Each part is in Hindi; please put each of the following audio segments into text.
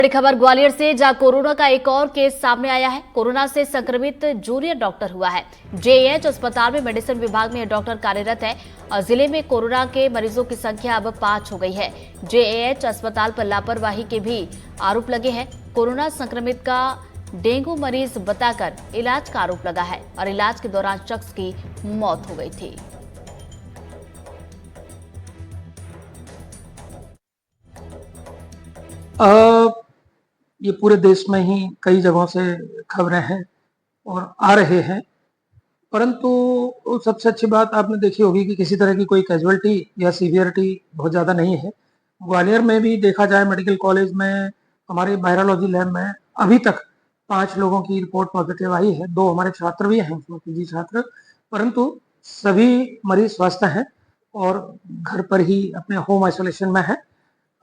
बड़ी खबर ग्वालियर से, जहां कोरोना का एक और केस सामने आया है। कोरोना से संक्रमित जूनियर डॉक्टर हुआ है। जेएएच अस्पताल में मेडिसिन विभाग में यह डॉक्टर कार्यरत है और जिले में कोरोना के मरीजों की संख्या अब 5 हो गई है। जेएएच अस्पताल पर लापरवाही के भी आरोप लगे हैं। कोरोना संक्रमित का डेंगू मरीज बताकर इलाज का आरोप लगा है और इलाज के दौरान शख्स की मौत हो गई थी। ये पूरे देश में ही कई जगहों से खबरें हैं और आ रहे हैं, परंतु सबसे अच्छी बात आपने देखी होगी कि किसी तरह की कोई कैजुअलिटी या सीवियरिटी बहुत ज़्यादा नहीं है। ग्वालियर में भी देखा जाए, मेडिकल कॉलेज में हमारे वायरोलॉजी लैब में अभी तक 5 लोगों की रिपोर्ट पॉजिटिव आई है। 2 हमारे छात्र भी हैं उसमें, पीजी छात्र, परंतु सभी मरीज स्वस्थ हैं और घर पर ही अपने होम आइसोलेशन में हैं।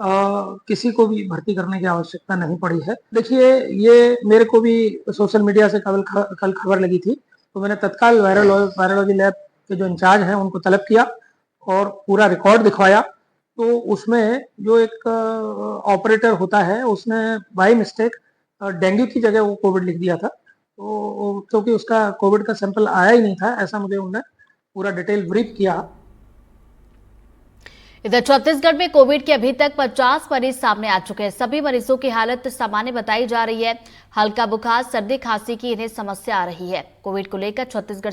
किसी को भी भर्ती करने की आवश्यकता नहीं पड़ी है। देखिए, ये मेरे को भी सोशल मीडिया से कल खबर लगी थी, तो मैंने तत्काल वायरोलॉजी लैब के जो इंचार्ज हैं उनको तलब किया और पूरा रिकॉर्ड दिखवाया। तो उसमें जो एक ऑपरेटर होता है, उसने बाय मिस्टेक डेंगू की जगह वो कोविड लिख दिया था। तो क्योंकि उसका कोविड का सैंपल आया ही नहीं था, ऐसा मुझे उन्होंने पूरा डिटेल ब्रीफ किया। इधर छत्तीसगढ़ में कोविड के अभी तक 50 मरीज सामने आ चुके हैं। सभी मरीजों की हालत सामान्य बताई जा रही है। हल्का बुखार, सर्दी, खांसी की इन्हें समस्या आ रही है। कोविड को लेकर छत्तीसगढ़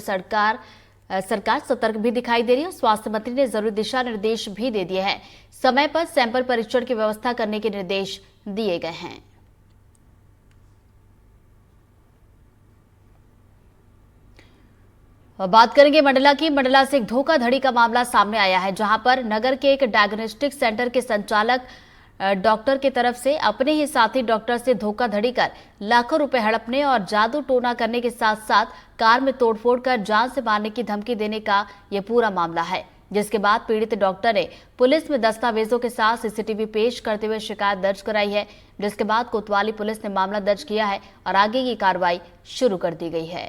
सरकार सतर्क भी दिखाई दे रही है। स्वास्थ्य मंत्री ने जरूरी दिशा निर्देश भी दे दिए हैं। समय पर सैंपल परीक्षण की व्यवस्था करने के निर्देश दिए गए हैं। बात करेंगे मंडला की। मंडला से एक धोखाधड़ी का मामला सामने आया है, जहां पर नगर के एक डायग्नोस्टिक सेंटर के संचालक डॉक्टर की तरफ से अपने ही साथी डॉक्टर से धोखाधड़ी कर लाखों रुपए हड़पने और जादू टोना करने के साथ साथ कार में तोड़फोड़ कर जान से मारने की धमकी देने का यह पूरा मामला है। जिसके बाद पीड़ित डॉक्टर ने पुलिस में दस्तावेजों के साथ सीसीटीवी पेश करते हुए शिकायत दर्ज कराई है। जिसके बाद कोतवाली पुलिस ने मामला दर्ज किया है और आगे की कार्रवाई शुरू कर दी गई है।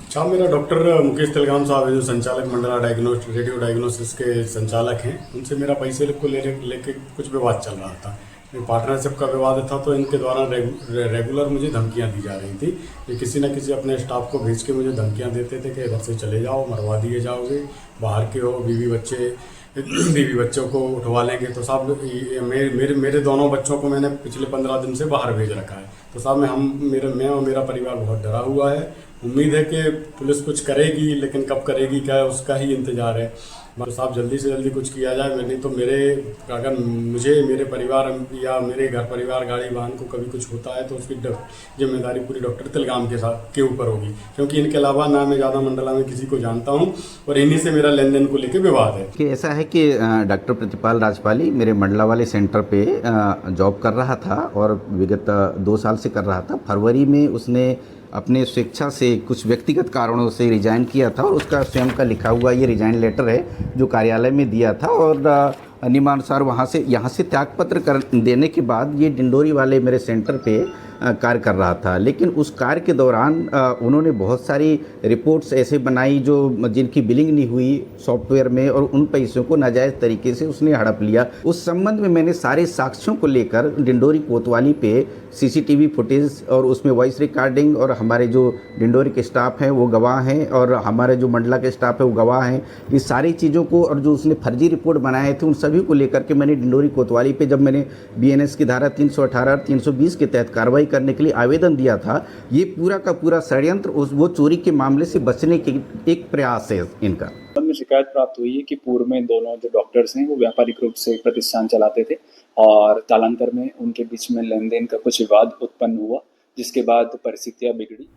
साहब, मेरा डॉक्टर मुकेश तिलगाम साहब है, जो संचालक मंडला रेडियो डायग्नोसिस के संचालक हैं। उनसे मेरा पैसे को लेके कुछ विवाद चल रहा था। पार्टनरशिप का विवाद था, तो इनके द्वारा रेगुलर मुझे धमकियां दी जा रही थी। ये किसी न किसी अपने स्टाफ को भेज के मुझे धमकियां देते थे कि इधर से चले जाओ, मरवा दिए जाओगे, बाहर के हो, बीवी बच्चों को उठवा लेंगे। तो साहब, मेरे दोनों बच्चों को मैंने पिछले 15 दिन से बाहर भेज रखा है। तो साहब, मैं और मेरा परिवार बहुत डरा हुआ है। उम्मीद है कि पुलिस कुछ करेगी, लेकिन कब करेगी क्या है उसका ही इंतजार है। तो साहब, जल्दी से जल्दी कुछ किया जाए। नहीं तो अगर मुझे, मेरे परिवार या मेरे घर परिवार, गाड़ी वाहन को कभी कुछ होता है तो उसकी जिम्मेदारी पूरी डॉक्टर तिलगाम के ऊपर होगी, क्योंकि इनके अलावा ना मैं ज़्यादा मंडला में किसी को जानता हूँ और इन्हीं से मेरा लेन देन को लेकर विवाद है। कि ऐसा है कि डॉक्टर प्रतिपाल राजपाली मेरे मंडला वाले सेंटर पे जॉब कर रहा था और विगत 2 साल से कर रहा था। फरवरी में उसने अपने स्वेच्छा से कुछ व्यक्तिगत कारणों से रिजाइन किया था और उसका स्वयं का लिखा हुआ ये रिजाइन लेटर है जो कार्यालय में दिया था। और नियमानुसार यहाँ से त्यागपत्र कर देने के बाद ये डिंडोरी वाले मेरे सेंटर पे कार्य कर रहा था। लेकिन उस कार्य के दौरान उन्होंने बहुत सारी रिपोर्ट्स ऐसे बनाई जिनकी बिलिंग नहीं हुई सॉफ्टवेयर में, और उन पैसों को नाजायज़ तरीके से उसने हड़प लिया। उस संबंध में मैंने सारे साक्ष्यों को लेकर डिंडोरी कोतवाली पे सीसीटीवी फुटेज और उसमें वॉइस रिकॉर्डिंग, और हमारे जो डिंडोरी के स्टाफ हैं वो गवाह हैं और हमारे जो मंडला के स्टाफ है वो गवाह हैं। ये सारी चीज़ों को, और जो उसने फर्जी रिपोर्ट बनाए थे उन सभी को लेकर के मैंने डिंडोरी कोतवाली पे, जब मैंने बीएनएस की धारा 318 और 320 के तहत कार्रवाई करने के लिए आवेदन दिया था, ये पूरा का पूरा षड्यंत्र वो चोरी के मामले से बचने के एक प्रयास है इनका। में शिकायत प्राप्त हुई है कि पूर्व में दोनों जो डॉक्टर्स हैं वो व्यापारिक रूप से एक प्रतिष्ठान चलाते थे और कालांतर में उनके बीच में लेन देन का कुछ विवाद उत्पन्न हुआ, जिसके बाद परिस्थितियां बिगड़ी।